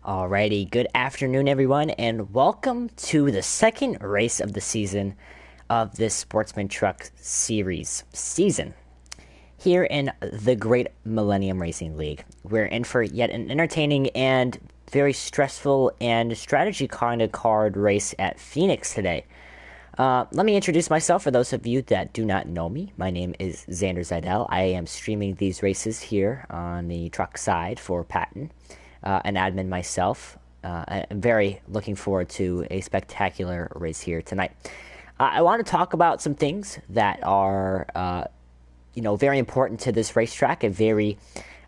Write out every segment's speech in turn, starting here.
Alrighty, good afternoon, everyone, and welcome to the second race of the season of this Sportsman Truck Series season here in the Great Millennium Racing League. We're in for yet an entertaining and very stressful and strategy kind of card race at Phoenix today. Let me introduce myself for those of you that do not know me. My name is Xander Zidell. I am streaming these races here on the truck side for Patton. An admin myself. I'm very looking forward to a spectacular race here tonight. I want to talk about some things that are, very important to this racetrack. A very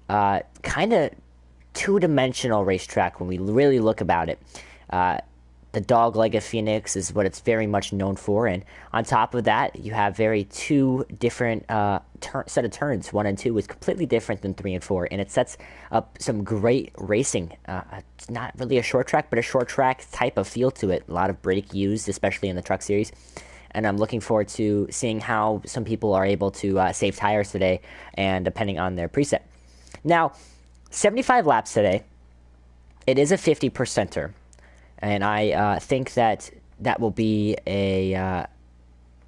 kind of two-dimensional racetrack when we really look about it. The dog-legged Phoenix is what it's very much known for, and on top of that, you have very two different set of turns. 1 and 2 is completely different than 3 and 4, and it sets up some great racing. It's not really a short track, but a short track type of feel to it. A lot of brake used, especially in the truck series, and I'm looking forward to seeing how some people are able to save tires today, and depending on their preset. Now, 75 laps today. It is a 50%er. And I think that will be a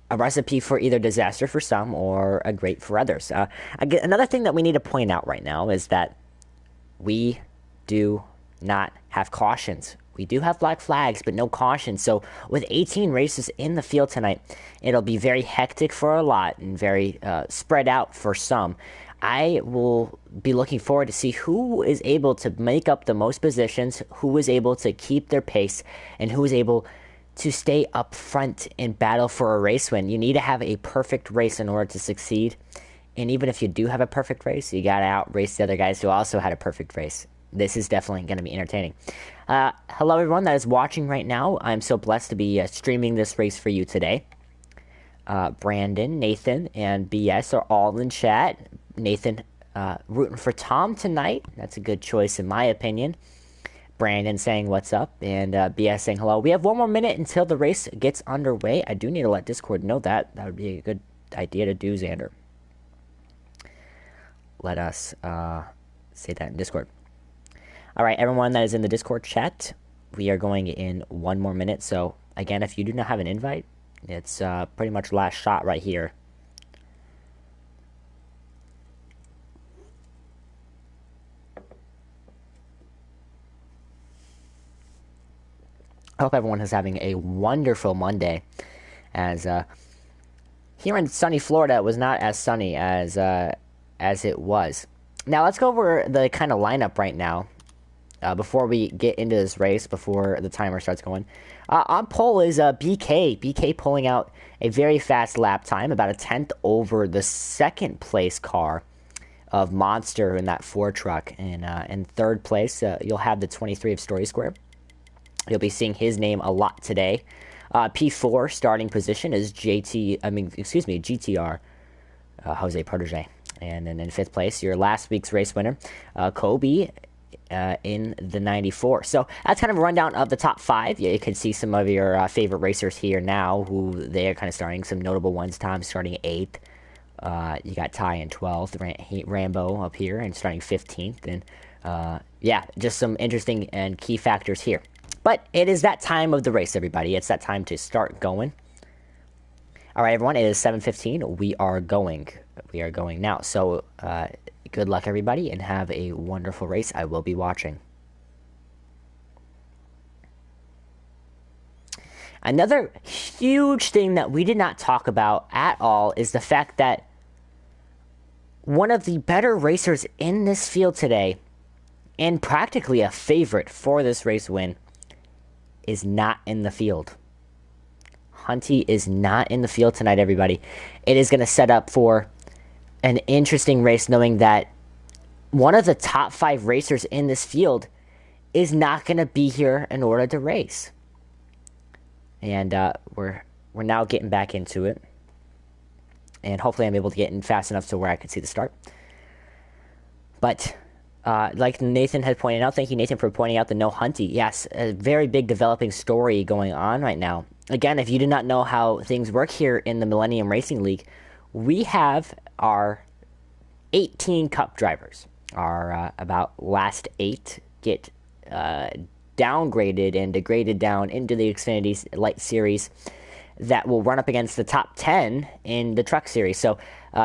recipe for either disaster for some or a great for others. Another thing that we need to point out right now is that we do not have cautions. We do have black flags, but no cautions. So with 18 races in the field tonight, it'll be very hectic for a lot and very spread out for some. I will be looking forward to see who is able to make up the most positions, who is able to keep their pace, and who is able to stay up front and battle for a race win. You need to have a perfect race in order to succeed. And even if you do have a perfect race, you got to outrace the other guys who also had a perfect race. This is definitely going to be entertaining. Hello, everyone that is watching right now. I'm so blessed to be streaming this race for you today. Brandon, Nathan, and BS are all in chat. Nathan rooting for Tom tonight. That's a good choice in my opinion. Brandon saying what's up, and BS saying hello. We have one more minute until the race gets underway. I do need to let Discord know that. That would be a good idea to do, Xander. Let us say that in Discord. All right, everyone that is in the Discord chat, we are going in 1 more minute. So, again, if you do not have an invite, it's pretty much last shot right here. I hope everyone is having a wonderful Monday, as here in sunny Florida, it was not as sunny as it was. Now, let's go over the kind of lineup right now before we get into this race, before the timer starts going. On pole is BK. BK pulling out a very fast lap time, about a 10th over the second place car of Monster in that 4 truck. And in third place, you'll have the 23 of Story Square. You'll be seeing his name a lot today. P4 starting position is GTR, Jose Protege. And then in 5th place, your last week's race winner, Kobe, in the 94. So that's kind of a rundown of the top 5. You can see some of your favorite racers here now, who they are kind of starting. Some notable ones. Tom starting 8th. You got Ty in 12th. Rambo up here and starting 15th. And just some interesting and key factors here. But it is that time of the race, everybody. It's that time to start going. All right, everyone. It is 7:15. We are going. We are going now. So good luck, everybody, and have a wonderful race. I will be watching. Another huge thing that we did not talk about at all is the fact that one of the better racers in this field today, and practically a favorite for this race win, is not in the field. Hunty is not in the field tonight, everybody. It is going to set up for an interesting race, knowing that one of the top 5 racers in this field is not going to be here in order to race. And we're now getting back into it. And hopefully I'm able to get in fast enough to where I can see the start. But like Nathan had pointed out, thank you, Nathan, for pointing out the no Hunty. Yes, a very big developing story going on right now. Again, if you do not know how things work here in the Millennium Racing League, we have our 18 Cup drivers. Our about last 8 get downgraded and degraded down into the Xfinity Light Series that will run up against the top 10 in the Truck Series. So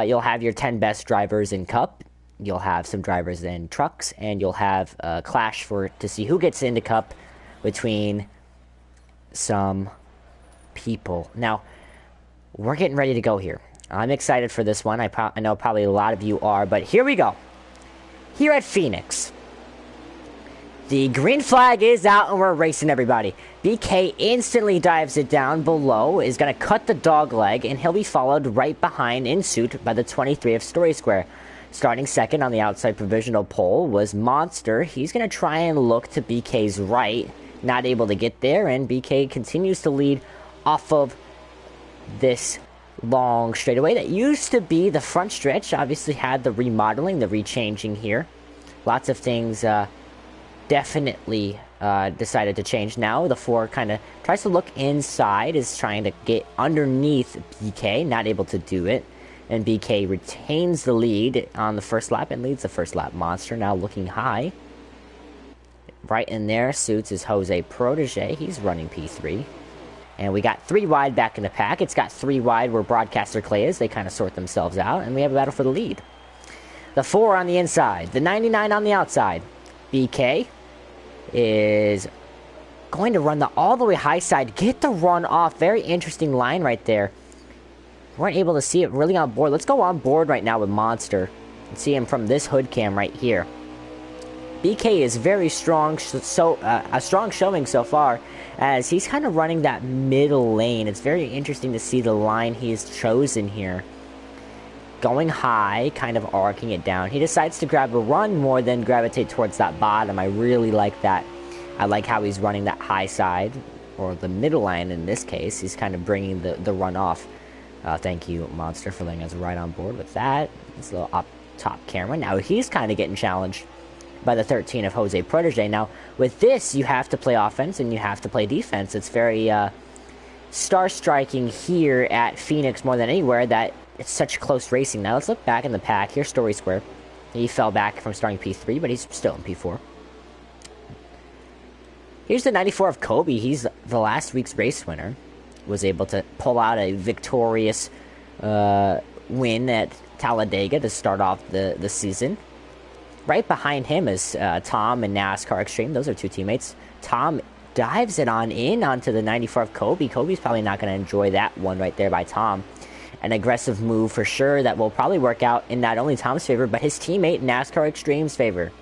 you'll have your 10 best drivers in Cup, you'll have some drivers in Trucks, and you'll have a clash to see who gets into Cup between some people. Now, we're getting ready to go here. I'm excited for this one. I know probably a lot of you are, but here we go. Here at Phoenix, the green flag is out and we're racing, everybody. BK instantly dives it down below, is going to cut the dog leg, and he'll be followed right behind in suit by the 23 of Story Square. Starting second on the outside provisional pole was Monster. He's going to try and look to BK's right, not able to get there, and BK continues to lead off of this long straightaway that used to be the front stretch. Obviously had the remodeling, the rechanging here. Lots of things definitely decided to change. Now the 4 kind of tries to look inside, is trying to get underneath BK, not able to do it, and BK retains the lead on the first lap and leads the first lap. Monster now looking high. Right in there suits is Jose Protege. He's running P3. And we got 3 wide back in the pack. It's got 3 wide where Broadcaster Clay is. They kind of sort themselves out, and we have a battle for the lead. The 4 on the inside, the 99 on the outside. BK is going to run all the way high side, get the run off. Very interesting line right there. Weren't able to see it really on board. Let's go on board right now with Monster and see him from this hood cam right here. BK is very strong, a strong showing so far, as he's kind of running that middle lane. It's very interesting to see the line he's chosen here. Going high, kind of arcing it down. He decides to grab a run more than gravitate towards that bottom. I really like that. I like how he's running that high side, or the middle line in this case. He's kind of bringing the run off. Thank you, Monster, for letting us right on board with that. This little up top camera. Now he's kind of getting challenged by the 13 of Jose Protege. Now, with this, you have to play offense and you have to play defense. It's very star-striking here at Phoenix more than anywhere that it's such close racing. Now, let's look back in the pack. Here's Story Square. He fell back from starting P3, but he's still in P4. Here's the 94 of Kobe. He's the last week's race winner. Was able to pull out a victorious win at Talladega to start off the season. Right behind him is Tom and NASCAR Extreme. Those are 2 teammates. Tom dives it on in onto the 94 of Kobe. Kobe's probably not going to enjoy that one right there by Tom. An aggressive move for sure that will probably work out in not only Tom's favor, but his teammate NASCAR Extreme's favor.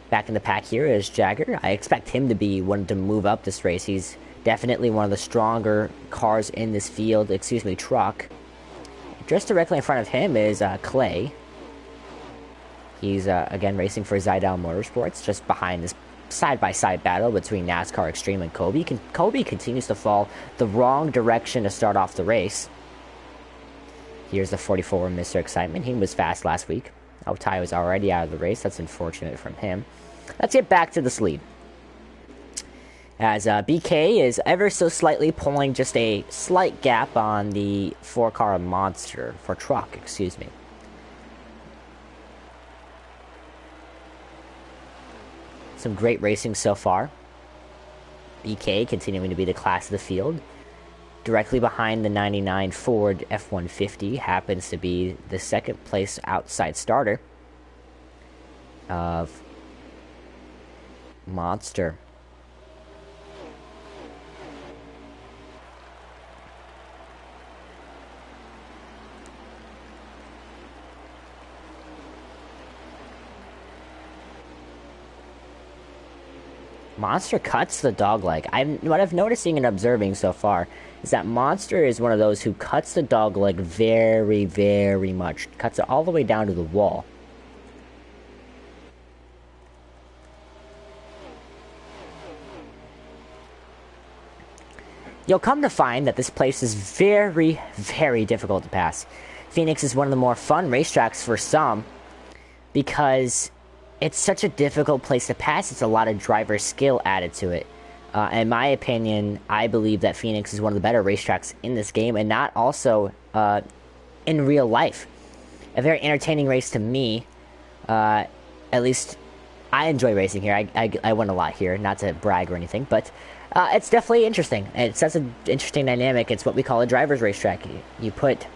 Back in the pack here is Jagger. I expect him to be one to move up this race. He's definitely one of the stronger cars in this field, truck. Just directly in front of him is Clay. He's, again, racing for Zidal Motorsports, just behind this side-by-side battle between NASCAR Extreme and Kobe. Kobe continues to fall the wrong direction to start off the race. Here's the 44 Mr. Excitement. He was fast last week. Oh, Ty was already out of the race. That's unfortunate from him. Let's get back to this lead. As BK is ever so slightly pulling just a slight gap on the 4-car Monster, for truck, excuse me. Some great racing so far. BK continuing to be the class of the field. Directly behind the 99 Ford F-150 happens to be the second place outside starter of Monster. Monster cuts the dog leg. What I'm noticing and observing so far is that Monster is one of those who cuts the dog leg very, very much. Cuts it all the way down to the wall. You'll come to find that this place is very, very difficult to pass. Phoenix is one of the more fun racetracks for some because it's such a difficult place to pass. It's a lot of driver skill added to it. In my opinion, I believe that Phoenix is one of the better racetracks in this game, and not also in real life. A very entertaining race to me, at least I enjoy racing here. I win a lot here, not to brag or anything, but it's definitely interesting. It sets an interesting dynamic. It's what we call a driver's racetrack. You put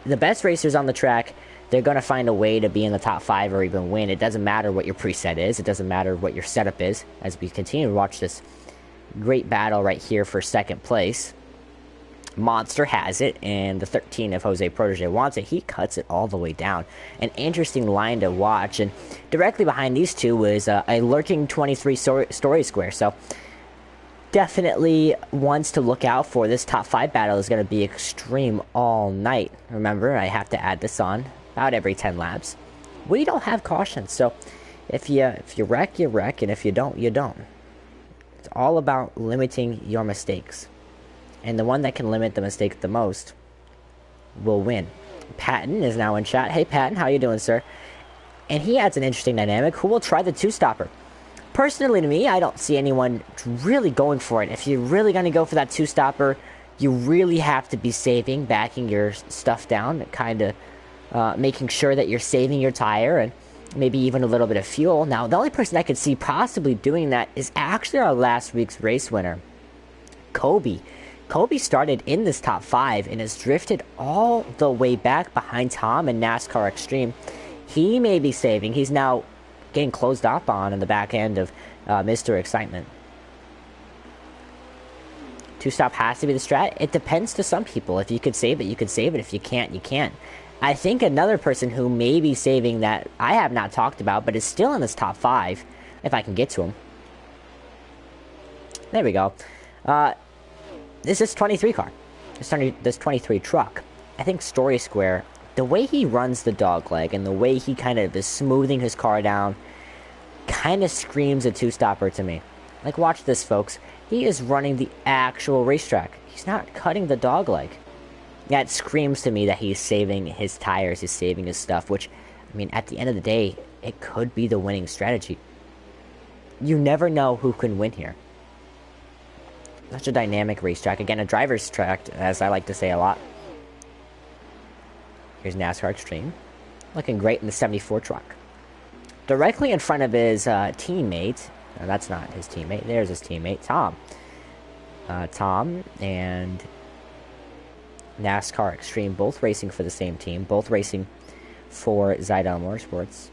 the best racers on the track, they're going to find a way to be in the top 5 or even win. It doesn't matter what your preset is. It doesn't matter what your setup is. As we continue to watch this great battle right here for second place, Monster has it, and the 13 of Jose Protege wants it. He cuts it all the way down. An interesting line to watch, and directly behind these two was a lurking 23 story square. So definitely ones to look out for. This top 5 battle is going to be extreme all night. Remember, I have to add this on about every 10 laps. We don't have caution, so if you wreck, you wreck, and if you don't, you don't. It's all about limiting your mistakes. And the one that can limit the mistake the most will win. Patton is now in chat. Hey, Patton, how you doing, sir? And he adds an interesting dynamic. Who will try the 2-stopper? Personally, to me, I don't see anyone really going for it. If you're really going to go for that 2-stopper, you really have to be saving, backing your stuff down, kind of making sure that you're saving your tire and maybe even a little bit of fuel. Now, the only person I could see possibly doing that is actually our last week's race winner, Kobe. Kobe started in this top 5 and has drifted all the way back behind Tom and NASCAR Extreme. He may be saving. He's now getting closed up on in the back end of Mr. Excitement. 2-stop has to be the strat. It depends to some people. If you could save it, you could save it. If you can't, you can't. I think another person who may be saving that I have not talked about, but is still in this top 5, if I can get to him. There we go. This is 23 car. This 23 truck. I think Story Square, the way he runs the dogleg and the way he kind of is smoothing his car down kind of screams a 2-stopper to me. Like, watch this, folks. He is running the actual racetrack. He's not cutting the dogleg. Yeah, it screams to me that he's saving his tires, he's saving his stuff, which, I mean, at the end of the day, it could be the winning strategy. You never know who can win here. Such a dynamic racetrack. Again, a driver's track, as I like to say a lot. Here's NASCAR Extreme. Looking great in the 74 truck. Directly in front of his teammate. No, that's not his teammate. There's his teammate, Tom. Tom and NASCAR Extreme, both racing for the same team. Both racing for Zidell Motorsports.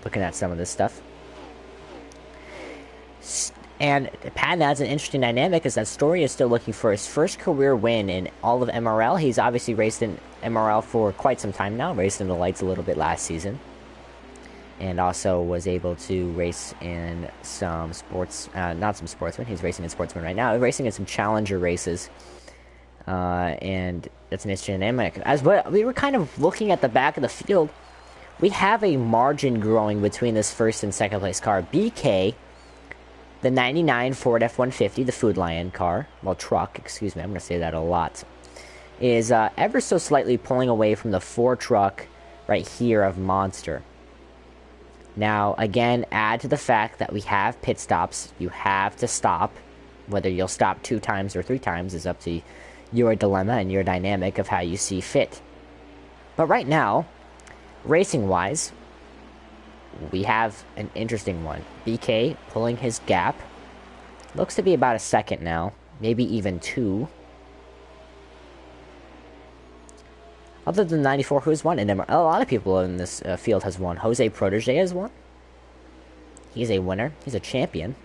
Looking at some of this stuff. And Patton adds an interesting dynamic, is that Story is still looking for his first career win in all of MRL. He's obviously raced in MRL for quite some time now, raced in the lights a little bit last season. And also was able to race in some sports, not some Sportsman, he's racing in Sportsman right now, racing in some Challenger races. And that's an interesting dynamic. As well, we were kind of looking at the back of the field. We have a margin growing between this first and second place car. BK, the 99 Ford F-150, the Food Lion car, well, truck, excuse me, I'm going to say that a lot, is ever so slightly pulling away from the 4 truck right here of Monster. Now, again, add to the fact that we have pit stops. You have to stop. Whether you'll stop 2 times or 3 times is up to your dilemma and your dynamic of how you see fit. But right now, racing-wise, we have an interesting one. BK pulling his gap. Looks to be about a second now. Maybe even 2. Other than 94, who's won? And a lot of people in this field has won. Jose Protege has won. He's a winner. He's a champion.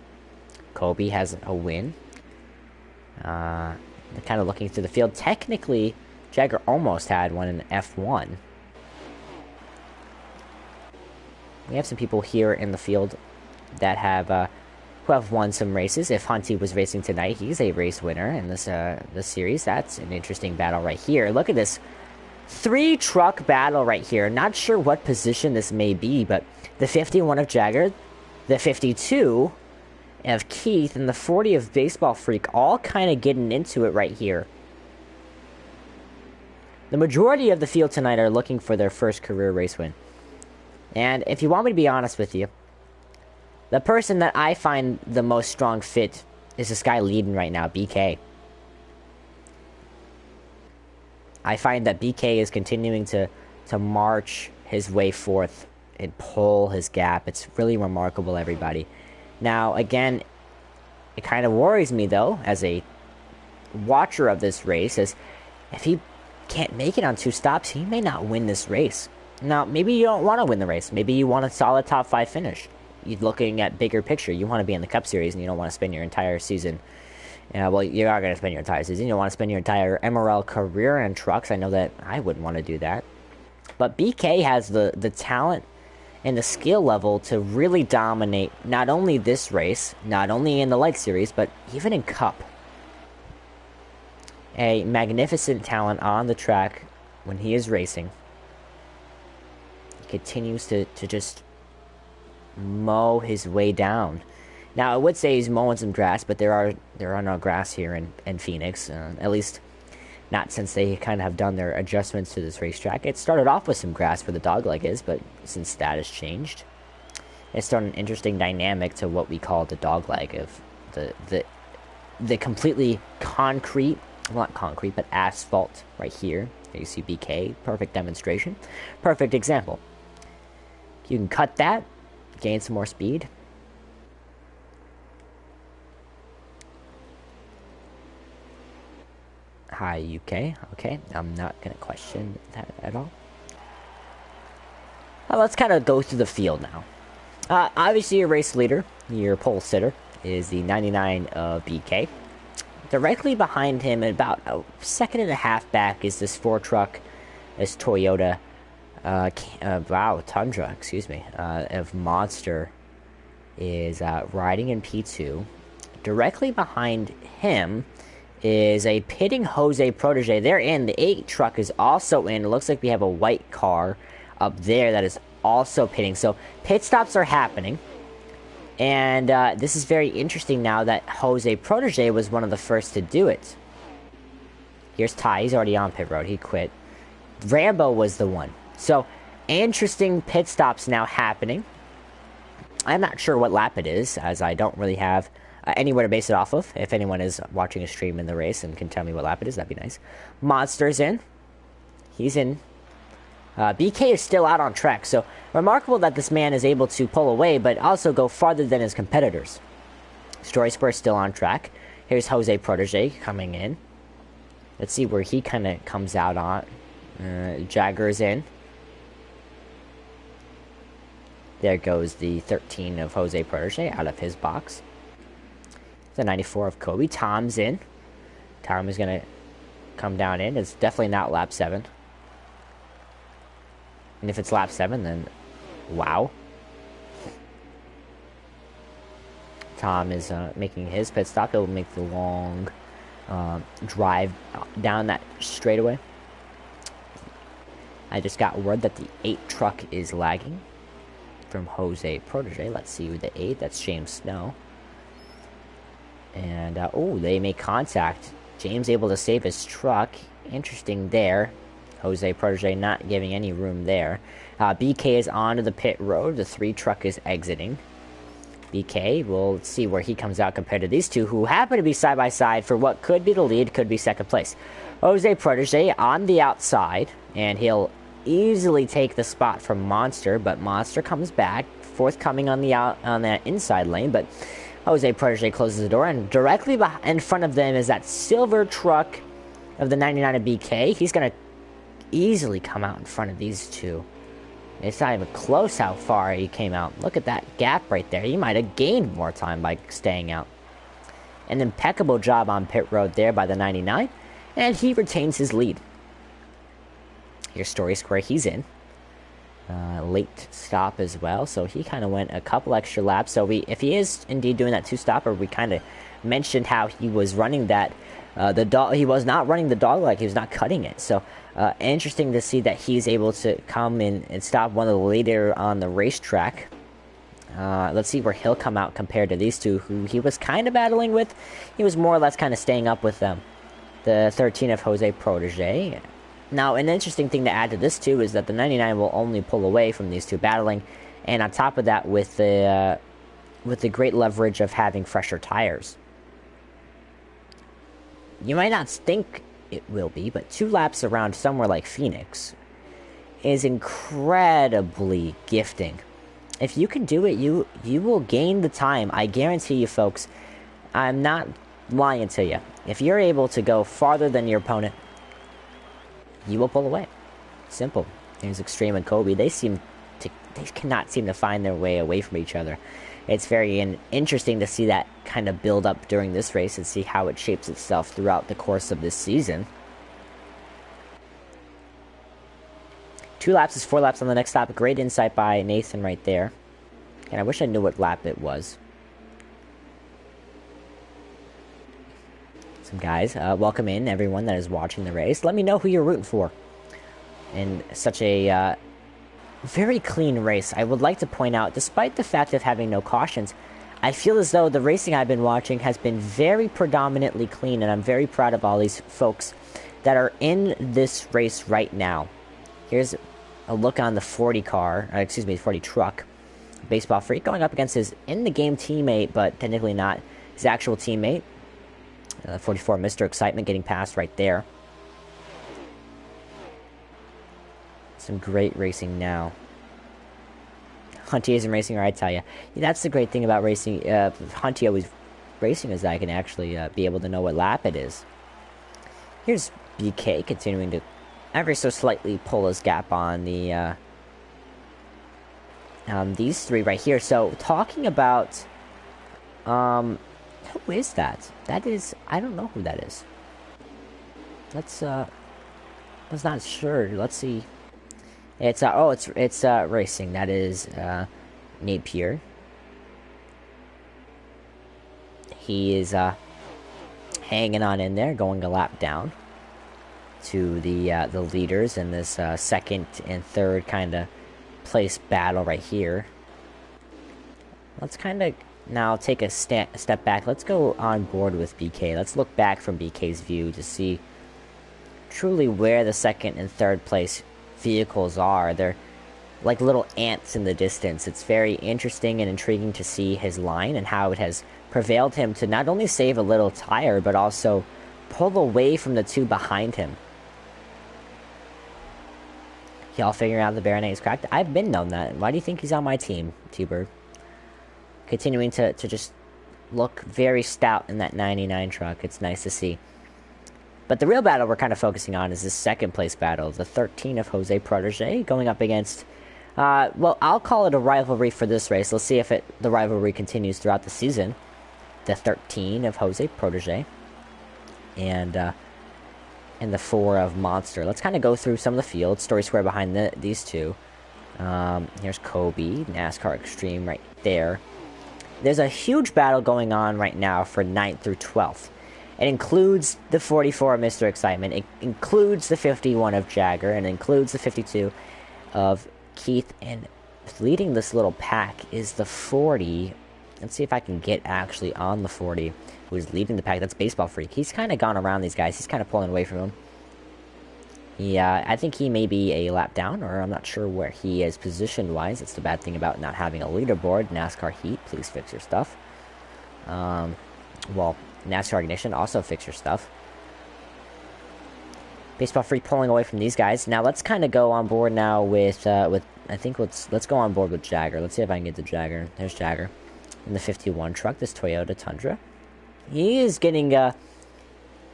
Kobe has a win. Kind of looking through the field. Technically, Jagger almost had one in F1. We have some people here in the field that have who have won some races. If Hunty was racing tonight, he's a race winner in this series. That's an interesting battle right here. Look at this 3-truck battle right here. Not sure what position this may be, but the 51 of Jagger, the 52 of Keith, and the 40 of Baseball Freak all kind of getting into it right here. The majority of the field tonight are looking for their first career race win. And if you want me to be honest with you, the person that I find the most strong fit is this guy leading right now, BK. I find that BK is continuing to to march his way forth and pull his gap. It's really remarkable, everybody. Now, again, it kind of worries me, though, as a watcher of this race, as if he can't make it on 2 stops, he may not win this race. Now, maybe you don't want to win the race. Maybe you want a solid top 5 finish. You're looking at bigger picture. You want to be in the Cup Series, and you don't want to spend your entire season. Well, you are going to spend your entire season. You don't want to spend your entire MRL career in trucks. I know that I wouldn't want to do that. But BK has the talent and the skill level to really dominate not only this race, not only in the Light Series, but even in Cup. A magnificent talent on the track when he is racing. He continues to just mow his way down. Now, I would say he's mowing some grass, but there are no grass here in Phoenix, at least not since they kind of have done their adjustments to this racetrack. It started off with some grass where the dogleg is, but since that has changed, it's started an interesting dynamic to what we call the dogleg of the completely concrete, well, not concrete, but asphalt right here. There you see BK, perfect demonstration, perfect example. You can cut that, gain some more speed. Hi, UK. Okay, I'm not going to question that at all. Let's kind of go through the field now. Obviously, your race leader, your pole sitter, is the 99 of BK. Directly behind him, about a second and a half back, is this 4-truck, this Toyota, Tundra, excuse me, of Monster, is riding in P2. Directly behind him is a pitting Jose Protege. They're in. The 8 truck is also in. It looks like we have a white car up there that is also pitting. So pit stops are happening. And this is very interesting now that Jose Protege was one of the first to do it. Here's Ty. He's already on pit road. He quit. Rambo was the one. So interesting pit stops now happening. I'm not sure what lap it is, as I don't really have anywhere to base it off of. If anyone is watching a stream in the race and can tell me what lap it is, that'd be nice. Monster's in. He's in. BK is still out on track, so remarkable that this man is able to pull away, but also go farther than his competitors. Story Spur is still on track. Here's Jose Protege coming in. Let's see where he kind of comes out on. Jagger's in. There goes the 13 of Jose Protege out of his box. The 94 of Kobe. Tom's in. Tom is going to come down in. It's definitely not lap 7. And if it's lap 7, then wow. Tom is making his pit stop. He'll make the long drive down that straightaway. I just got word that the 8 truck is lagging from Jose Protege. Let's see who the 8. That's James Snow. And, they make contact. James able to save his truck. Interesting there. Jose Protege not giving any room there. BK is onto the pit road. The 3 truck is exiting. BK, we'll see where he comes out compared to these two, who happen to be side by side for what could be the lead, could be second place. Jose Protege on the outside, and he'll easily take the spot from Monster, but Monster comes back, forthcoming on the inside lane, but Jose Protege closes the door, and directly in front of them is that silver truck of the 99 of BK. He's going to easily come out in front of these two. It's not even close how far he came out. Look at that gap right there. He might have gained more time by staying out. An impeccable job on pit road there by the 99, and he retains his lead. Here's Story Square. He's in. Late stop as well, so he kind of went a couple extra laps. So if he is indeed doing that 2-stopper, we kind of mentioned how he was running that. He was not running the dog leg. He was not cutting it. So interesting to see that he's able to come in and stop one of the leader on the racetrack. Let's see where he'll come out compared to these two, who he was kind of battling with. He was more or less kind of staying up with them. The 13 of Jose Protege. Now, an interesting thing to add to this, too, is that the 99 will only pull away from these two battling. And on top of that, with the great leverage of having fresher tires. You might not think it will be, but 2 laps around somewhere like Phoenix is incredibly gifting. If you can do it, you will gain the time. I guarantee you, folks. I'm not lying to you. If you're able to go farther than your opponent, you will pull away. Simple. There's Extreme and Kobe. They cannot seem to find their way away from each other. It's very interesting to see that kind of build up during this race and see how it shapes itself throughout the course of this season. 2 laps is 4 laps on the next lap. Great insight by Nathan right there. And I wish I knew what lap it was. Some guys, welcome in everyone that is watching the race. Let me know who you're rooting for. In such a very clean race. I would like to point out, despite the fact of having no cautions, I feel as though the racing I've been watching has been very predominantly clean, and I'm very proud of all these folks that are in this race right now. Here's a look on the 40 truck. Baseball Freak going up against his in-the-game teammate, but technically not his actual teammate. 44 Mr. Excitement getting past right there. Some great racing now. Hunty isn't racing, or I tell you. That's the great thing about racing. Hunty always racing is that I can actually be able to know what lap it is. Here's BK continuing to ever so slightly pull his gap on the these three right here. So talking about who is that? That is, I don't know who that is. Let's was not sure. Let's see. It's it's racing. That is Napier. He is hanging on in there, going a lap down to the leaders in this second and third kind of place battle right here. Let's kind of now take a step back. Let's go on board with BK. Let's look back from BK's view to see truly where the second and third place vehicles are. They're like little ants in the distance. It's very interesting and intriguing to see his line and how it has prevailed him to not only save a little tire, but also pull away from the two behind him. Y'all figuring out the Baronet is cracked? I've been known that. Why do you think he's on my team, T-Bird? Continuing to just look very stout in that 99 truck. It's nice to see. But the real battle we're kind of focusing on is this second place battle. The 13 of Jose Protege going up against... well, I'll call it a rivalry for this race. Let's see if the rivalry continues throughout the season. The 13 of Jose Protege. And the 4 of Monster. Let's kind of go through some of the field. Story square behind these two. Here's Kobe. NASCAR Extreme right there. There's a huge battle going on right now for 9th through 12th. It includes the 44 of Mr. Excitement. It includes the 51 of Jagger. And it includes the 52 of Keith. And leading this little pack is the 40. Let's see if I can get actually on the 40 who's leading the pack. That's Baseball Freak. He's kind of gone around these guys. He's kind of pulling away from them. Yeah, I think he may be a lap down, or I'm not sure where he is position-wise. That's the bad thing about not having a leaderboard. NASCAR Heat, please fix your stuff. Well, NASCAR Ignition, also fix your stuff. Baseball Freak pulling away from these guys. Now let's kind of go on board now with I think let's go on board with Jagger. Let's see if I can get the Jagger. There's Jagger in the 51 truck. This Toyota Tundra. He is getting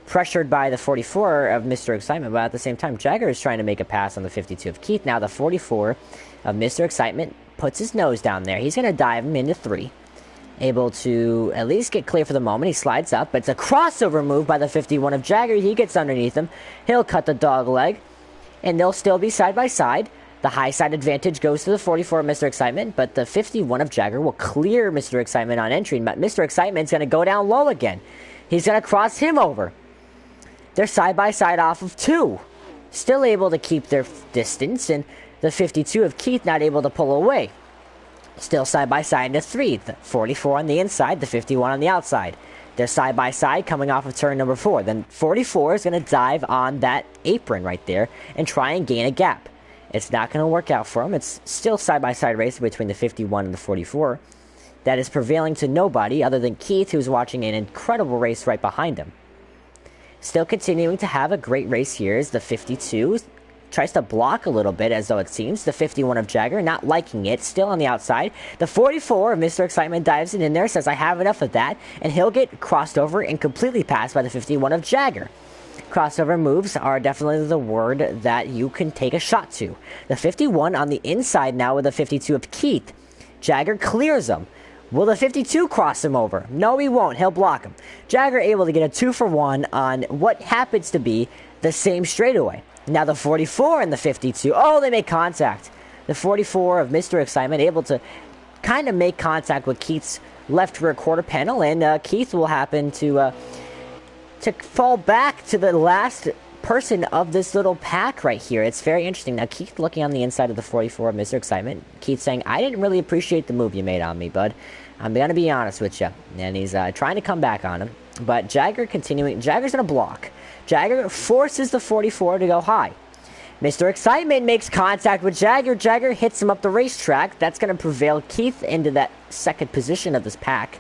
pressured by the 44 of Mr. Excitement, but at the same time, Jagger is trying to make a pass on the 52 of Keith. Now the 44 of Mr. Excitement puts his nose down there. He's going to dive him into 3. Able to at least get clear for the moment. He slides up, but it's a crossover move by the 51 of Jagger. He gets underneath him. He'll cut the dog leg, and they'll still be side by side. The high side advantage goes to the 44 of Mr. Excitement, but the 51 of Jagger will clear Mr. Excitement on entry. But Mr. Excitement's going to go down low again. He's going to cross him over. They're side by side off of 2. Still able to keep their distance, and the 52 of Keith not able to pull away. Still side by side to 3. The 44 on the inside, the 51 on the outside. They're side by side coming off of turn number 4. Then 44 is going to dive on that apron right there and try and gain a gap. It's not going to work out for him. It's still side by side race between the 51 and the 44. That is prevailing to nobody other than Keith, who's watching an incredible race right behind him. Still continuing to have a great race here is the 52 tries to block a little bit, as though it seems. The 51 of Jagger, not liking it, still on the outside. The 44 of Mr. Excitement dives in there, says, I have enough of that, and he'll get crossed over and completely passed by the 51 of Jagger. Crossover moves are definitely the word that you can take a shot to. The 51 on the inside now with the 52 of Keith. Jagger clears him. Will the 52 cross him over? No, he won't. He'll block him. Jagger able to get a 2-for-1 on what happens to be the same straightaway. Now the 44 and the 52. Oh, they make contact. The 44 of Mr. Excitement able to kind of make contact with Keith's left rear quarter panel, and Keith will happen to fall back to the last person of this little pack right here. It's very interesting. Now, Keith looking on the inside of the 44 of Mr. Excitement. Keith saying, I didn't really appreciate the move you made on me, bud. I'm going to be honest with you. And he's trying to come back on him. But Jagger continuing. Jagger's going to block. Jagger forces the 44 to go high. Mr. Excitement makes contact with Jagger. Jagger hits him up the racetrack. That's going to prevail Keith into that second position of this pack.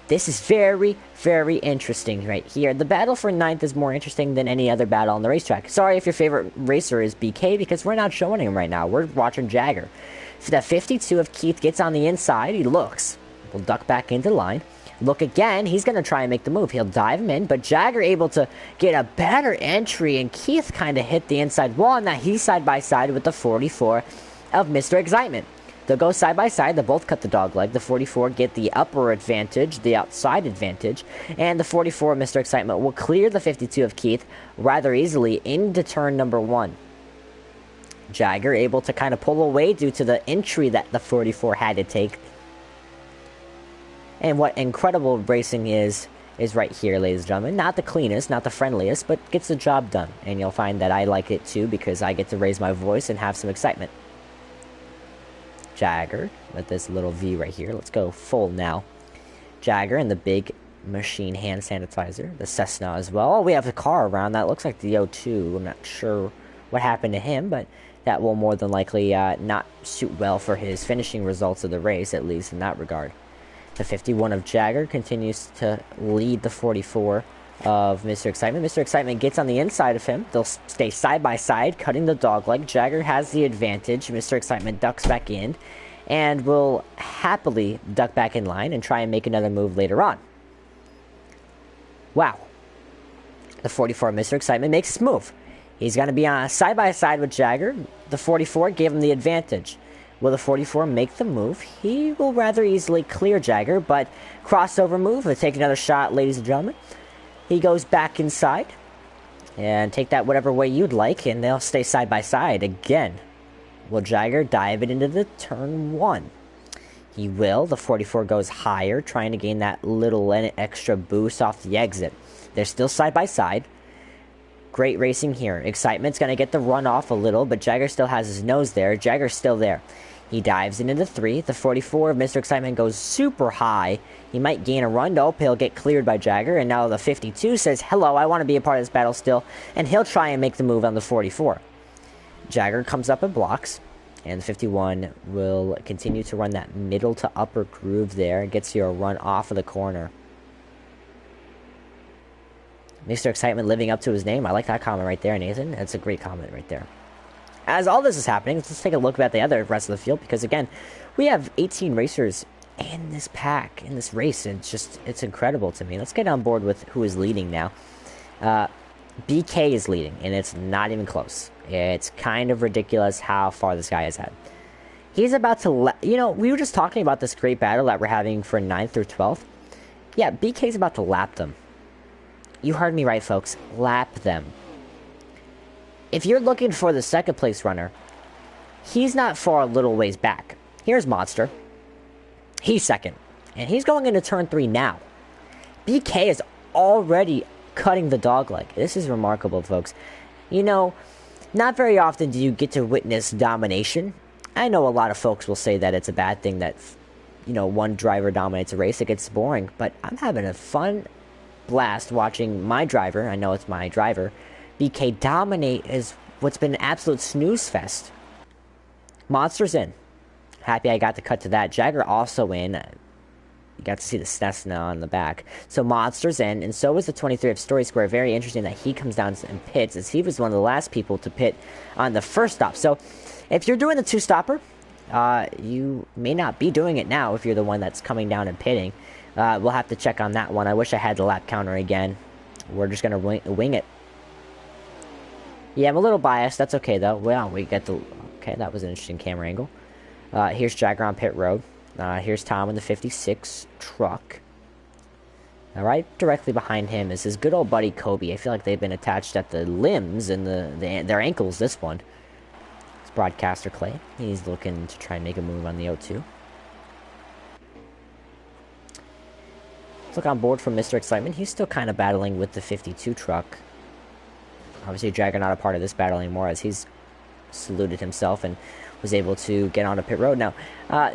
This is very, very interesting right here. The battle for 9th is more interesting than any other battle on the racetrack. Sorry if your favorite racer is BK, because we're not showing him right now. We're watching Jagger. So that 52 of Keith gets on the inside. He looks. Will duck back into line. Look again. He's going to try and make the move. He'll dive him in, but Jagger able to get a better entry, and Keith kind of hit the inside wall, and now he's side by side with the 44 of Mr. Excitement. They'll go side by side. They'll both cut the dog leg. The 44 get the upper advantage, the outside advantage, and the 44 of Mr. Excitement will clear the 52 of Keith rather easily into turn number 1. Jagger able to kind of pull away due to the entry that the 44 had to take. And what incredible racing is right here, ladies and gentlemen. Not the cleanest, not the friendliest, but gets the job done. And you'll find that I like it too, because I get to raise my voice and have some excitement. Jagger with this little V right here. Let's go full now. Jagger and the big machine hand sanitizer. The Cessna as well. Oh, we have a car around. That looks like the O2. I'm not sure what happened to him, but that will more than likely not suit well for his finishing results of the race, at least in that regard. The 51 of Jagger continues to lead the 44 of Mr. Excitement. Mr. Excitement gets on the inside of him. They'll stay side by side, cutting the dog leg. Jagger has the advantage. Mr. Excitement ducks back in and will happily duck back in line and try and make another move later on. Wow. The 44 of Mr. Excitement makes his move. He's going to be on side by side with Jagger. The 44 gave him the advantage. Will the 44 make the move? He will rather easily clear Jagger, but crossover move. We'll take another shot, ladies and gentlemen. He goes back inside and take that whatever way you'd like, and they'll stay side by side again. Will Jagger dive it into the turn 1? He will. The 44 goes higher, trying to gain that little extra boost off the exit. They're still side by side. Great racing here. Excitement's going to get the run off a little, but Jagger still has his nose there. Jagger's still there. He dives into the 3. The 44 of Mr. Excitement goes super high. He might gain a run. Nope, he'll get cleared by Jagger. And now the 52 says, hello, I want to be a part of this battle still. And he'll try and make the move on the 44. Jagger comes up and blocks. And the 51 will continue to run that middle to upper groove there. Gets you a run off of the corner. Mr. Excitement living up to his name. I like that comment right there, Nathan. That's a great comment right there. As all this is happening, let's take a look at the other rest of the field, because again, we have 18 racers in this pack, in this race, and it's incredible to me. Let's get on board with who is leading now. BK is leading, and it's not even close. It's kind of ridiculous how far this guy has had. He's about to, we were just talking about this great battle that we're having for 9th through 12th. Yeah, BK's about to lap them. You heard me right, folks. Lap them. If you're looking for the second place runner, he's not far a little ways back. Here's Monster. He's second. And he's going into turn 3 now. BK is already cutting the dog leg. This is remarkable, folks. Not very often do you get to witness domination. I know a lot of folks will say that it's a bad thing that, one driver dominates a race. It gets boring. But I'm having a fun blast watching my driver. I know it's my driver. BK dominate is what's been an absolute snooze fest. Monster's in. Happy I got to cut to that. Jagger also in. You got to see the Cessna on the back. So Monster's in, and so was the 23 of Story Square. Very interesting that he comes down and pits, as he was one of the last people to pit on the first stop. So if you're doing the two-stopper, you may not be doing it now if you're the one that's coming down and pitting. We'll have to check on that one. I wish I had the lap counter again. We're just going to wing it. Yeah, I'm a little biased. That's okay, though. Well, we get the... Okay, that was an interesting camera angle. Here's Jagger on pit road. Here's Tom in the 56 truck. Right directly behind him is his good old buddy Kobe. I feel like they've been attached at the limbs and their ankles, this one. It's broadcaster Clay. He's looking to try and make a move on the O2. Let's look on board from Mr. Excitement. He's still kind of battling with the 52 truck. Obviously, Jagger not a part of this battle anymore, as he's saluted himself and was able to get onto pit road. Now,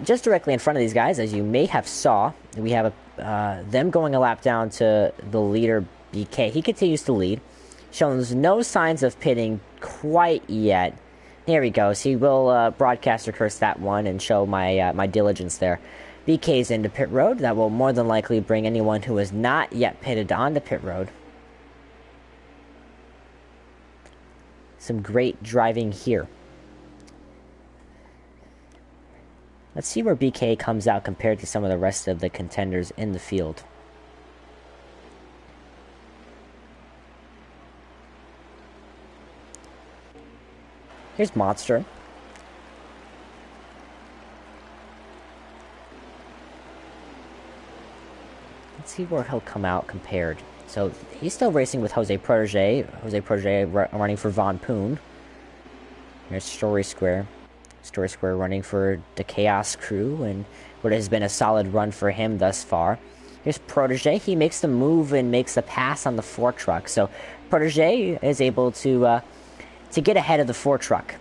just directly in front of these guys, as you may have saw, we have them going a lap down to the leader, BK. He continues to lead, showing no signs of pitting quite yet. There he goes. He will broadcaster curse that one and show my diligence there. BK's into pit road. That will more than likely bring anyone who has not yet pitted onto pit road. Some great driving here. Let's see where BK comes out compared to some of the rest of the contenders in the field. Here's Monster. Let's see where he'll come out compared. So he's still racing with Jose Protege. Jose Protege running for Von Poon. Here's Story Square. Story Square running for the Chaos Crew, and what has been a solid run for him thus far. Here's Protege. He makes the move and makes the pass on the 4 truck. So Protege is able to get ahead of the 4 truck.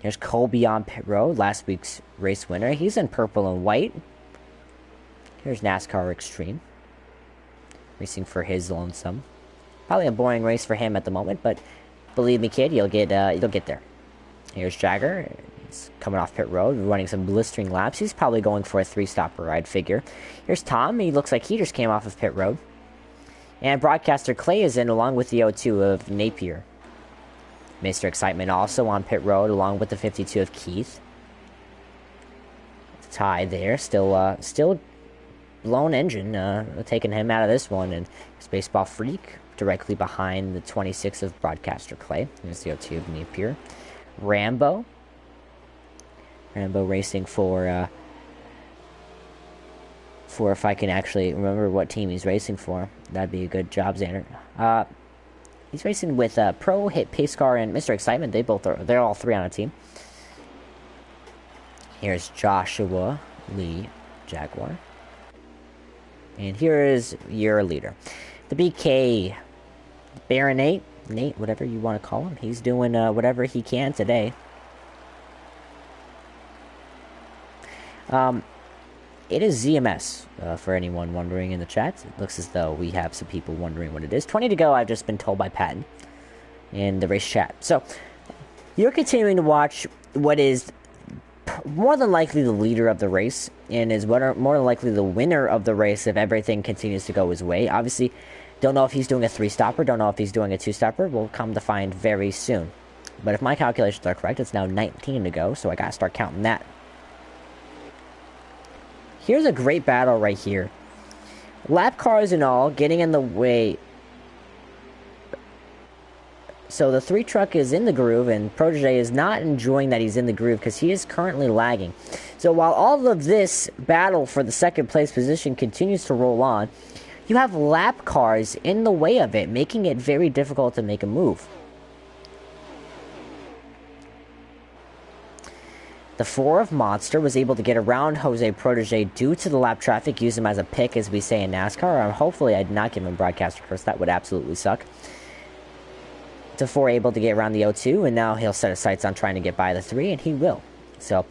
Here's Colby on pit road, last week's race winner. He's in purple and white. Here's NASCAR Extreme, racing for his lonesome. Probably a boring race for him at the moment, but believe me, kid, you'll get there. Here's Jagger. He's coming off pit road, running some blistering laps. He's probably going for a 3-stopper, I'd figure. Here's Tom. He looks like he just came off of pit road. And broadcaster Clay is in along with the O2 of Napier. Mr. Excitement also on pit road along with the 52 of Keith. Tie there. Still blown engine, taking him out of this one. And Baseball Freak directly behind the 26 of broadcaster Clay. Here's the O2 of Napier. Rambo racing for if I can actually remember what team he's racing for. That'd be a good job, Xander. He's racing with Pro, Hit, Pace Car, and Mr. Excitement. They're all 3 on a team. Here's Joshua Lee, Jaguar. And here is your leader. The BK Baron Nate, whatever you want to call him. He's doing whatever he can today. It is ZMS, for anyone wondering in the chat. It looks as though we have some people wondering what it is. 20 to go, I've just been told by Patton in the race chat. So, you're continuing to watch what is more than likely the leader of the race, and is more than likely the winner of the race if everything continues to go his way. Obviously, don't know if he's doing a 3-stopper, don't know if he's doing a 2-stopper. We'll come to find very soon. But if my calculations are correct, it's now 19 to go, so I gotta start counting that. Here's a great battle right here. Lap cars and all, getting in the way. So the 3 truck is in the groove, and Protege is not enjoying that he's in the groove because he is currently lagging. So while all of this battle for the 2nd place position continues to roll on, you have lap cars in the way of it, making it very difficult to make a move. The 4 of Monster was able to get around Jose Protege due to the lap traffic, use him as a pick, as we say in NASCAR. Hopefully I did not give him broadcaster curse. That would absolutely suck. The 4 able to get around the O2, and now he'll set his sights on trying to get by the 3, and he will. So,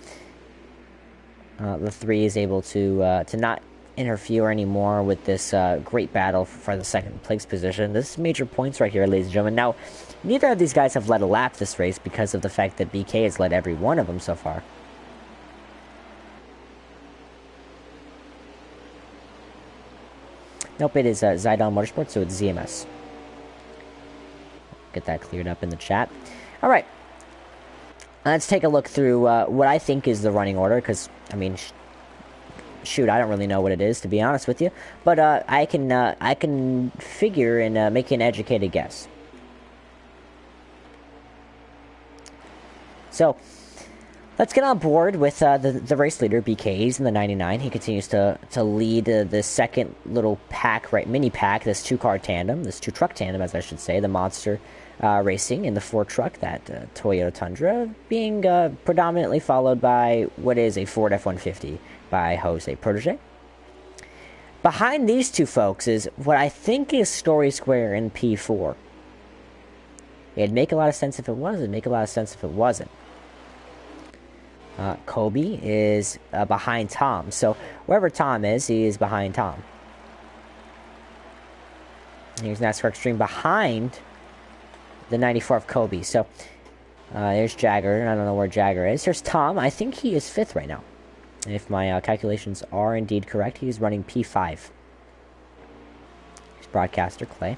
the 3 is able to not interfere anymore with this great battle for the 2nd place position. This is major points right here, ladies and gentlemen. Now, neither of these guys have led a lap this race because of the fact that BK has led every one of them so far. Nope, it is Zidon Motorsports, so it's ZMS. Get that cleared up in the chat. All right. Let's take a look through what I think is the running order, because, I mean, shoot, I don't really know what it is, to be honest with you. But I can figure and make an educated guess. So, let's get on board with the race leader, BK. He's in the 99. He continues to lead the second little pack, right, mini pack, this two-car tandem, this two-truck tandem, as I should say, the Monster Racing in the Ford truck, that Toyota Tundra, being predominantly followed by what is a Ford F-150 by Jose Protege. Behind these two folks is what I think is Story Square in P4. It'd make a lot of sense if it was, it'd make a lot of sense if it wasn't. Kobe is behind Tom, so wherever Tom is, he is behind Tom. Here's NASCAR Extreme behind the 94 of Kobe. So, there's Jagger. I don't know where Jagger is. Here's Tom. I think he is 5th right now. If my calculations are indeed correct, he's running P5. Here's Broadcaster Clay.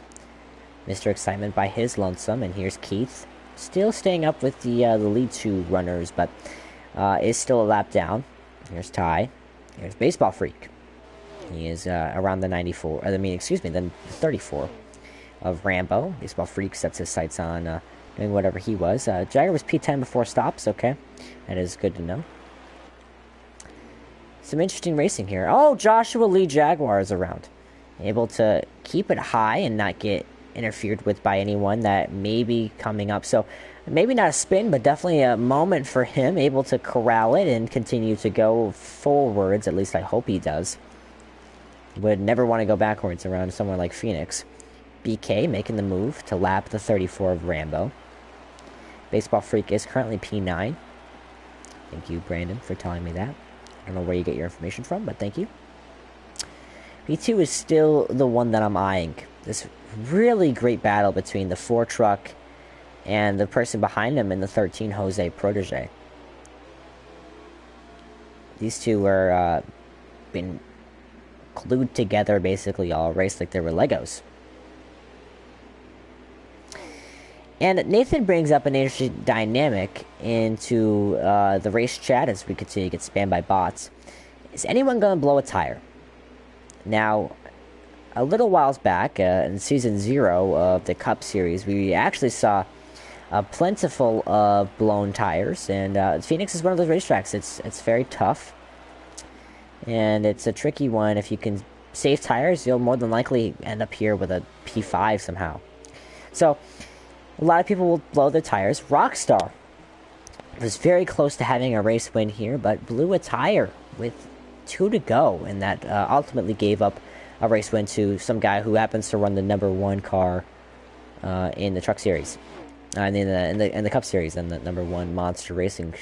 Mr. Excitement by his lonesome. And here's Keith. Still staying up with the lead two runners, but is still a lap down. Here's Ty. Here's Baseball Freak. He is around the 94. The 34. Of Rambo. Baseball Freak sets his sights on doing whatever he was. Jagger was P10 before stops. Okay. That is good to know. Some interesting racing here. Oh, Joshua Lee Jaguar is around. Able to keep it high and not get interfered with by anyone that may be coming up. So, maybe not a spin, but definitely a moment for him. Able to corral it and continue to go forwards. At least I hope he does. Would never want to go backwards around somewhere like Phoenix. BK making the move to lap the 34 of Rambo. Baseball Freak is currently P9. Thank you, Brandon, for telling me that. I don't know where you get your information from, but thank you. P2 is still the one that I'm eyeing. This really great battle between the 4 truck and the person behind him in the 13, Jose Protege. These two were been glued together basically all race like they were Legos. And Nathan brings up an interesting dynamic into the race chat as we continue to get spammed by bots. Is anyone going to blow a tire? Now, a little whiles back, in Season 0 of the Cup Series, we actually saw a plentiful of blown tires. And Phoenix is one of those racetracks. It's very tough. And it's a tricky one. If you can save tires, you'll more than likely end up here with a P5 somehow. So, a lot of people will blow their tires. Rockstar was very close to having a race win here, but blew a tire with 2 to go, and that ultimately gave up a race win to some guy who happens to run the number 1 car in the Truck Series, in the Cup Series, and the number 1 Monster Racing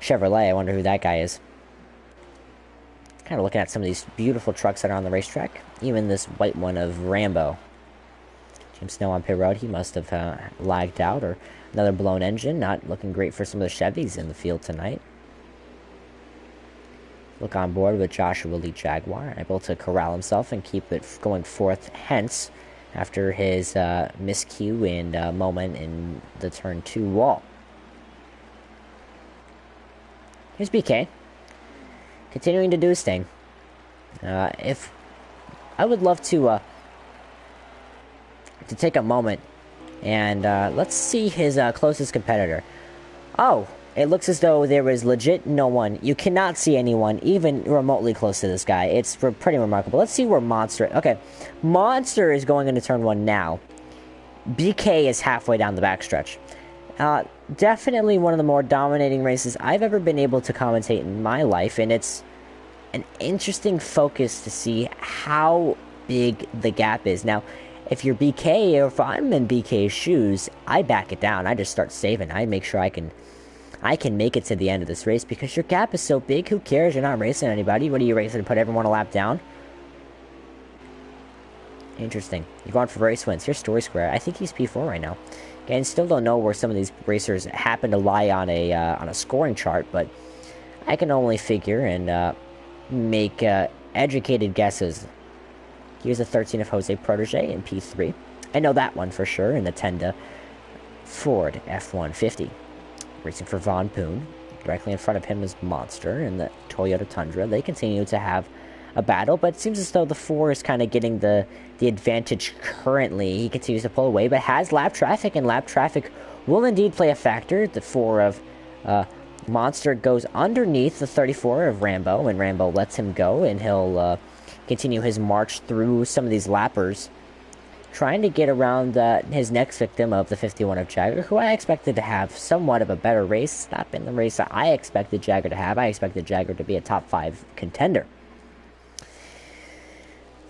Chevrolet. I wonder who that guy is. Kind of looking at some of these beautiful trucks that are on the racetrack. Even this white one of Rambo. Jim Snow on pit road, he must have lagged out, or another blown engine. Not looking great for some of the Chevys in the field tonight. Look on board with Joshua Lee Jaguar, able to corral himself and keep it going forth, hence, after his miscue and moment in the turn 2 wall. Here's BK. Continuing to do his thing. If I would love to take a moment and let's see his closest competitor. Oh, it looks as though there is legit no one. You cannot see anyone even remotely close to this guy. It's pretty remarkable. Let's see where Monster... Okay, Monster is going into turn 1 now. BK is halfway down the backstretch. Definitely one of the more dominating races I've ever been able to commentate in my life, and it's an interesting focus to see how big the gap is. Now, if you're BK, or if I'm in BK's shoes, I back it down. I just start saving. I make sure I can make it to the end of this race, because your gap is so big. Who cares? You're not racing anybody. What are you racing, to put everyone a lap down? Interesting. You're going for race wins. Here's Story Square. I think he's P4 right now. Again, still don't know where some of these racers happen to lie on a scoring chart, but I can only figure and make educated guesses Here's a 13 of Jose Protege in P3. I know that one for sure in the Tenda Ford F-150. Racing for Von Poon. Directly in front of him is Monster in the Toyota Tundra. They continue to have a battle, but it seems as though the 4 is kind of getting the advantage currently. He continues to pull away, but has lap traffic, and lap traffic will indeed play a factor. The 4 of Monster goes underneath the 34 of Rambo, and Rambo lets him go, and he'll continue his march through some of these lappers, trying to get around his next victim of the 51 of Jagger, who I expected to have somewhat of a better race. Not been the race that I expected Jagger to have. I expected Jagger to be a top 5 contender.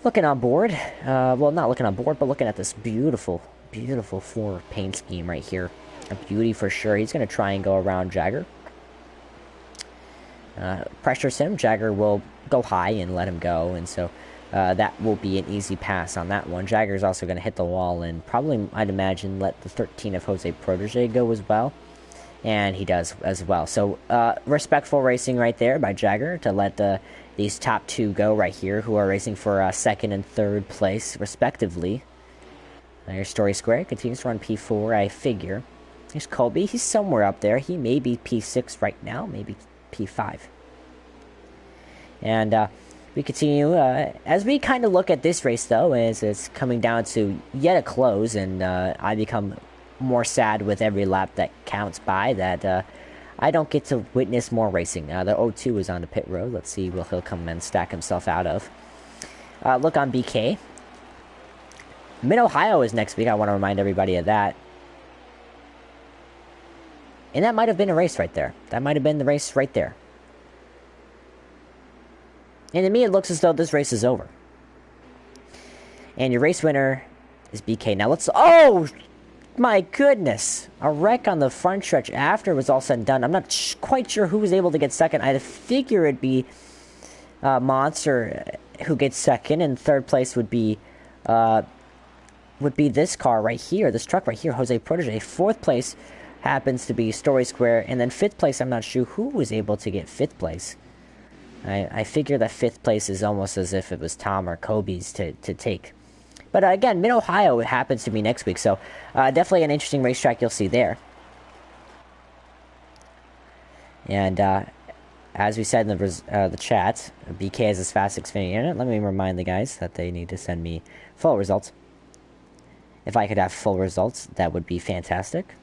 Looking on board, well, not looking on board, but looking at this beautiful, beautiful floor paint scheme right here. A beauty for sure. He's going to try and go around Jagger. Pressures him. Jagger will go high and let him go, and so that will be an easy pass on that one. Jagger's also going to hit the wall and probably, I'd imagine, let the 13 of Jose Protege go as well. And he does as well. So, respectful racing right there by Jagger to let these top 2 go right here, who are racing for 2nd and 3rd place, respectively. There's Story Square. Continues to run P4, I figure. There's Colby. He's somewhere up there. He may be P6 right now, maybe P5. And we continue, as we kind of look at this race, though, as it's coming down to yet a close, and I become more sad with every lap that counts by, that I don't get to witness more racing. The O2 is on the pit road. Let's see what he'll come and stack himself out of. Look on BK. Mid-Ohio is next week. I want to remind everybody of that. And that might have been a race right there. That might have been the race right there. And to me, it looks as though this race is over. And your race winner is BK. Now let's... Oh! My goodness. A wreck on the front stretch after it was all said and done. I'm not quite sure who was able to get second. I figure it'd be Monster who gets second, and 3rd place would be this car right here, this truck right here, Jose Protege. 4th place happens to be Story Square, and then 5th place, I'm not sure who was able to get 5th place. I figure that 5th place is almost as if it was Tom or Kobe's to take. But again, Mid-Ohio happens to be next week, so definitely an interesting racetrack you'll see there. And as we said in the chat, BK has his fast Xfinity unit. Let me remind the guys that they need to send me full results. If I could have full results, that would be fantastic.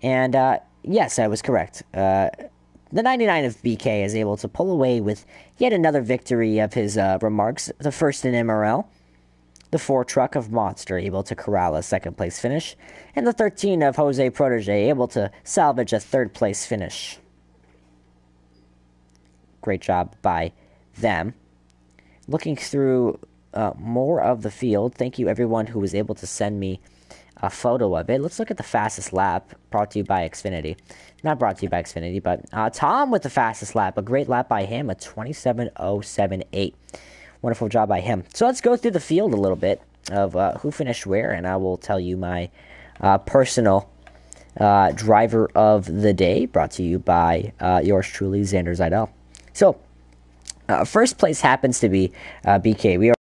And yes, I was correct. The 99 of BK is able to pull away with yet another victory of his remarks. The first in MRL. The 4 truck of Monster able to corral a 2nd place finish. And the 13 of Jose Protege able to salvage a 3rd place finish. Great job by them. Looking through more of the field. Thank you everyone who was able to send me a photo of it. Let's look at the fastest lap, brought to you by Xfinity. Not brought to you by Xfinity, but Tom with the fastest lap. A great lap by him, a 27.078. Wonderful job by him. So let's go through the field a little bit of who finished where, and I will tell you my personal driver of the day, brought to you by yours truly, Xander Zidell. So, first place happens to be BK. We are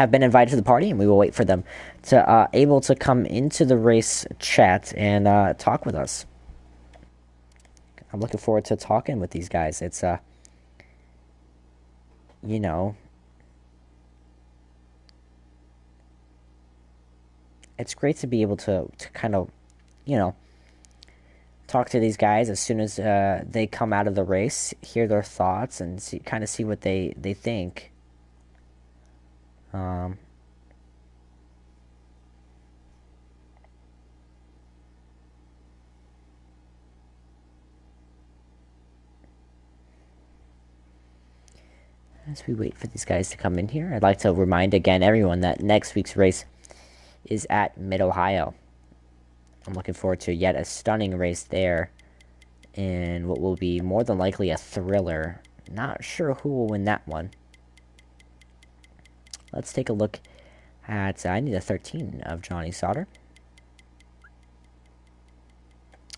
have been invited to the party, and we will wait for them to able to come into the race chat and talk with us. I'm looking forward to talking with these guys. It's you know, it's great to be able to kind of, talk to these guys as soon as they come out of the race, hear their thoughts, and kind of see what they think. As we wait for these guys to come in here, I'd like to remind again everyone that next week's race is at Mid-Ohio. I'm looking forward to yet a stunning race there, and what will be more than likely a thriller. Not sure who will win that one. Let's take a look at, I need a 13 of Johnny Sauter.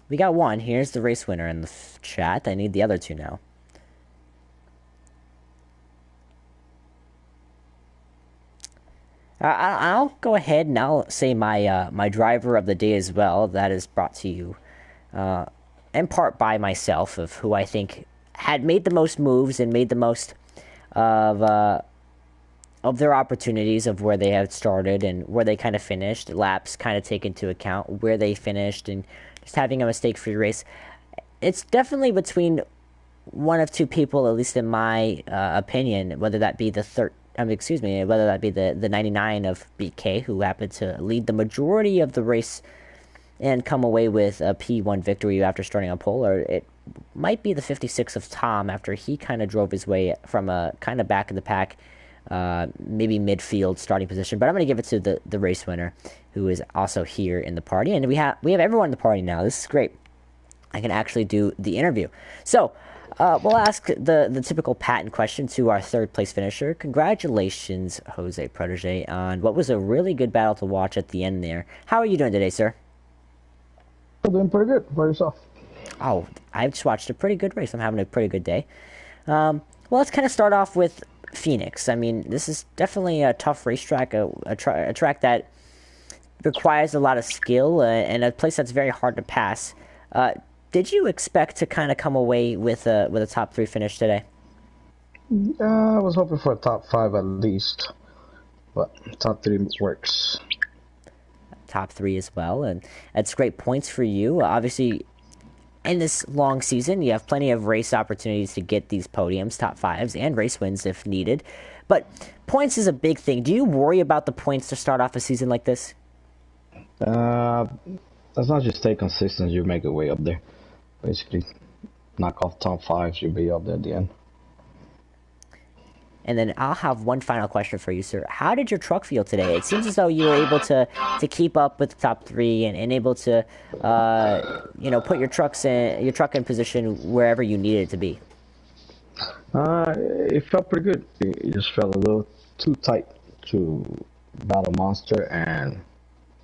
We got one. Here's the race winner in the chat. I need the other two now. I'll go ahead and I'll say my my driver of the day as well. That is brought to you in part by myself, of who I think had made the most moves and made the most of their opportunities, of where they had started and where they kind of finished. Laps kind of take into account where they finished, and just having a mistake-free race. It's definitely between one of two people, at least in my opinion, whether that be the whether that be the 99 of BK, who happened to lead the majority of the race and come away with a P1 victory after starting on pole, or it might be the 56 of Tom, after he kind of drove his way from a kind of back of the pack, maybe midfield starting position. But I'm going to give it to the race winner, who is also here in the party. And we have everyone in the party now. This is great. I can actually do the interview. So, we'll ask the typical patent question to our third place finisher. Congratulations, Jose Protege, on what was a really good battle to watch at the end there. How are you doing today, sir? I'm doing pretty good. By yourself? Oh, I just watched a pretty good race. I'm having a pretty good day. Well, let's kind of start off with Phoenix. I mean, this is definitely a tough racetrack, a track that requires a lot of skill, and a place that's very hard to pass. Did you expect to kind of come away with a top 3 finish today? I was hoping for a top 5 at least, but top 3 works. Top 3 as well, and that's great points for you. Obviously, in this long season, you have plenty of race opportunities to get these podiums, top 5s, and race wins if needed. But points is a big thing. Do you worry about the points to start off a season like this? As long as you stay consistent, you make your way up there. Basically, knock off top 5s, you'll be up there at the end. And then I'll have one final question for you, sir. How did your truck feel today? It seems as though you were able to keep up with the top 3 and able to, put your truck in position wherever you needed it to be. It felt pretty good. It just felt a little too tight to battle Monster, and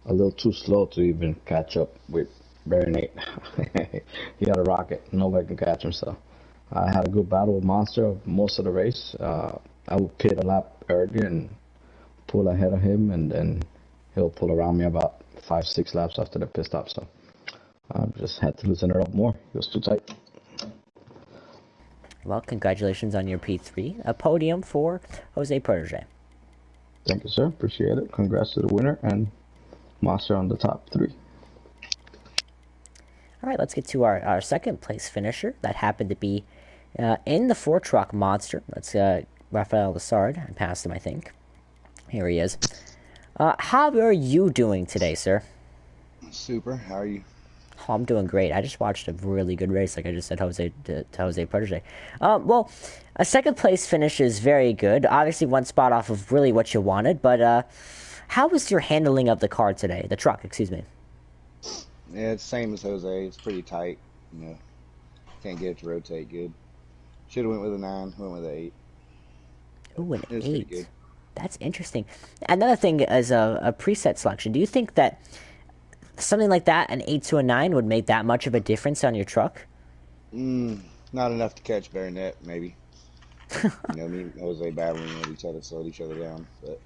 a little too slow to even catch up with Nate. He had a rocket. Nobody can catch him, so I had a good battle with Monster most of the race. I would pit a lap early and pull ahead of him, and then he'll pull around me about 5-6 laps after the pit stop. So I just had to loosen it up more. It was too tight. Well, congratulations on your P3. A podium for Jose Protege. Thank you, sir. Appreciate it. Congrats to the winner and Monster on the top 3. All right, let's get to our second place finisher. That happened to be in the 4-truck Monster. That's Rafael Lassard. I passed him, I think. Here he is. How are you doing today, sir? Super. How are you? Oh, I'm doing great. I just watched a really good race, like I just said, to Jose Protege. Well, a second place finish is very good. Obviously, one spot off of really what you wanted, but how was your handling of the car today? The truck, excuse me. Yeah, it's same as Jose. It's pretty tight. Can't get it to rotate good. Should have went with a 9. Went with an 8. Ooh, an 8. That's interesting. Another thing is a preset selection. Do you think that something like that, an 8 to a 9, would make that much of a difference on your truck? Not enough to catch Baronet, maybe. Me and Jose battling with each other, slowed each other down. But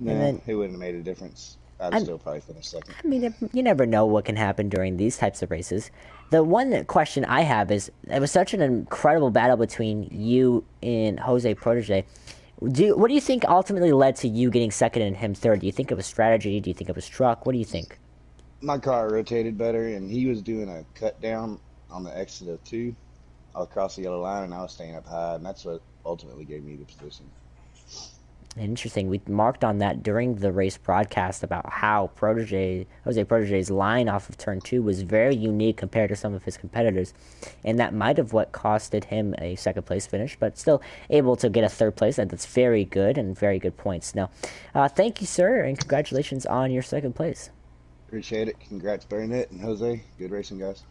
And Nah, then, it wouldn't have made a difference. I'd I'm, still probably finish second. I mean, you never know what can happen during these types of races. The one question I have is, it was such an incredible battle between you and Jose Protege. What do you think ultimately led to you getting second and him third? Do you think it was strategy? Do you think it was truck? What do you think? My car rotated better, and he was doing a cut down on the exit of two across the yellow line, and I was staying up high, and that's what ultimately gave me the position. Interesting. We marked on that during the race broadcast about how Jose Protege's line off of turn two was very unique compared to some of his competitors, and that might have what costed him a second place finish, but still able to get a third place. That's very good and very good points. Now, thank you, sir, and congratulations on your second place. Appreciate it. Congrats, Burnett and Jose. Good racing, guys.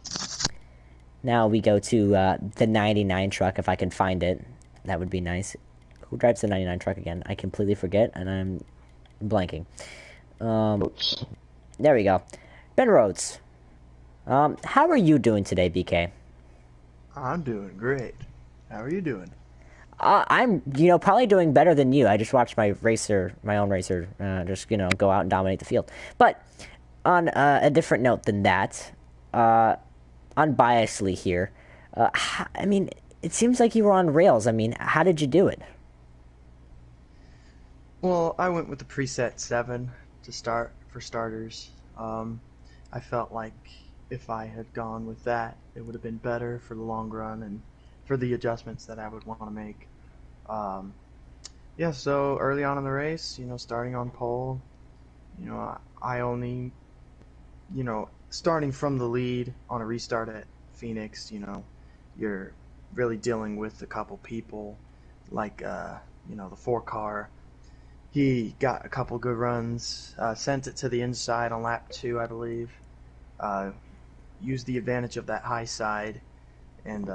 Now we go to the 99 truck, if I can find it. That would be nice. Who drives the 99 truck again? I completely forget, and I'm blanking. There we go. Ben Rhodes. How are you doing today, BK? I'm doing great. How are you doing? I'm, probably doing better than you. I just watched my own racer, just, go out and dominate the field. But on a different note than that, unbiasedly here, I mean, it seems like you were on rails. I mean, how did you do it? Well, I went with the preset 7 to start for starters. I felt like if I had gone with that, it would have been better for the long run and for the adjustments that I would want to make. Yeah, so early on in the race, starting on pole, I only, starting from the lead on a restart at Phoenix, you're really dealing with a couple people like, the 4 car. He got a couple good runs, sent it to the inside on lap 2, I believe. Used the advantage of that high side and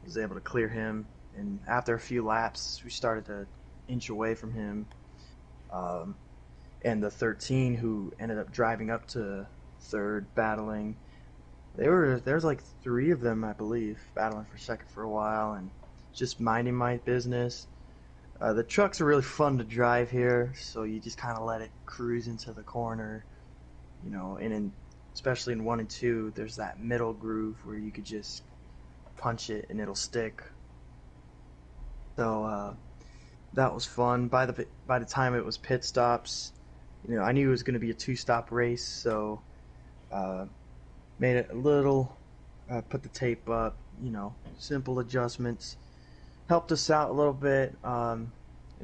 was able to clear him. And after a few laps, we started to inch away from him. And the 13, who ended up driving up to third, battling. There's like 3 of them, I believe, battling for second for a while and just minding my business. The trucks are really fun to drive here, so you just kind of let it cruise into the corner, and especially in 1 and 2, there's that middle groove where you could just punch it and it'll stick. So that was fun. By the time it was pit stops, I knew it was going to be a 2-stop race, so made it a little, put the tape up, simple adjustments. Helped us out a little bit.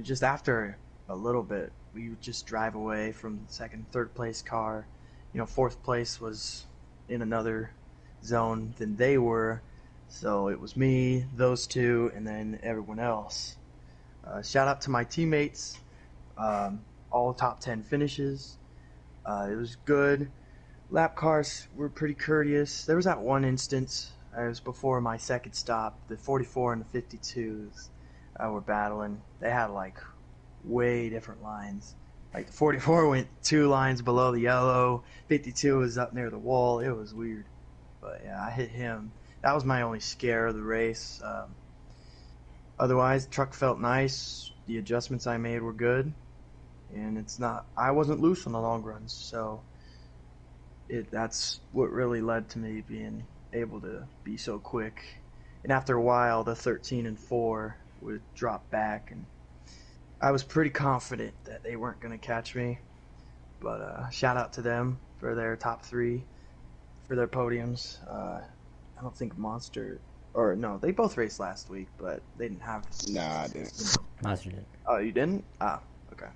Just after a little bit, we would just drive away from the second, third place car. Fourth place was in another zone than they were, so it was me, those 2, and then everyone else. Shout out to my teammates, all top 10 finishes. It was good. Lap cars were pretty courteous. There was that one instance. It was before my second stop. The 44 and the 52s were battling. They had like way different lines. Like the 44 went 2 lines below the yellow. 52 was up near the wall. It was weird. But yeah, I hit him. That was my only scare of the race. Otherwise, the truck felt nice. The adjustments I made were good. And I wasn't loose on the long runs. So that's what really led to me being able to be so quick. And after a while, the 13 and 4 would drop back, and I was pretty confident that they weren't going to catch me. But shout out to them for their top 3, for their podiums. I don't think Monster, or no, they both raced last week, but they didn't have. Nah, I didn't. Monster did. Oh, you didn't? Ah, okay.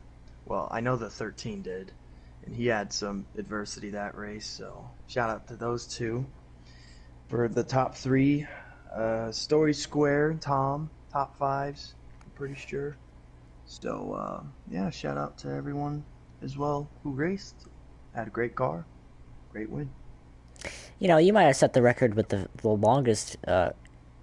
Well, I know the 13 did, and he had some adversity that race. So shout out to those 2. For the top 3, Story Square, Tom, top 5s, I'm pretty sure. So, yeah, shout out to everyone as well who raced. Had a great car, great win. You might have set the record with the longest,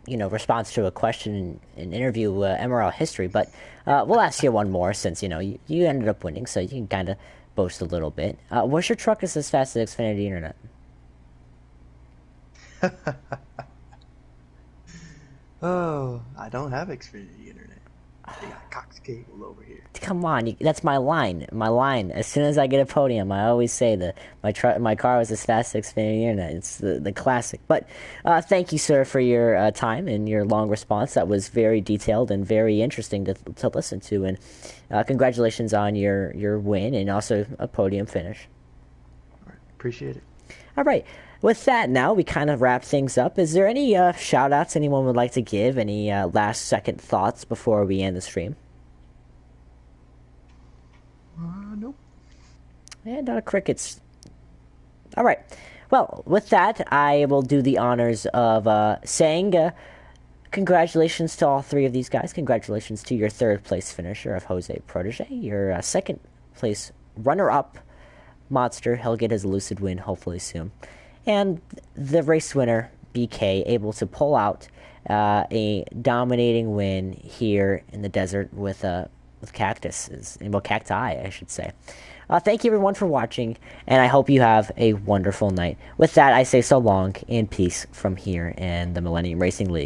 response to a question in interview MRL history, but we'll ask you one more since, you ended up winning, so you can kind of boast a little bit. Was your truck as fast as Xfinity Internet? Oh, I don't have Xfinity Internet. They got Cox Cable over here. Come on, that's my line. My line. As soon as I get a podium, I always say that my car was as fast as Xfinity Internet. It's the classic. But thank you, sir, for your time and your long response. That was very detailed and very interesting to listen to. And congratulations on your win and also a podium finish. All right, appreciate it. All right. With that, now we kind of wrap things up. Is there any shout-outs anyone would like to give? Any last-second thoughts before we end the stream? Nope. And crickets. All right. Well, with that, I will do the honors of saying congratulations to all three of these guys. Congratulations to your third-place finisher of Jose Protege. Your second-place runner-up, Monster. He'll get his Lucid win hopefully soon. And the race winner, BK, able to pull out a dominating win here in the desert with cactuses, well, cacti, I should say. Thank you, everyone, for watching, and I hope you have a wonderful night. With that, I say so long and peace from here in the Millennium Racing League.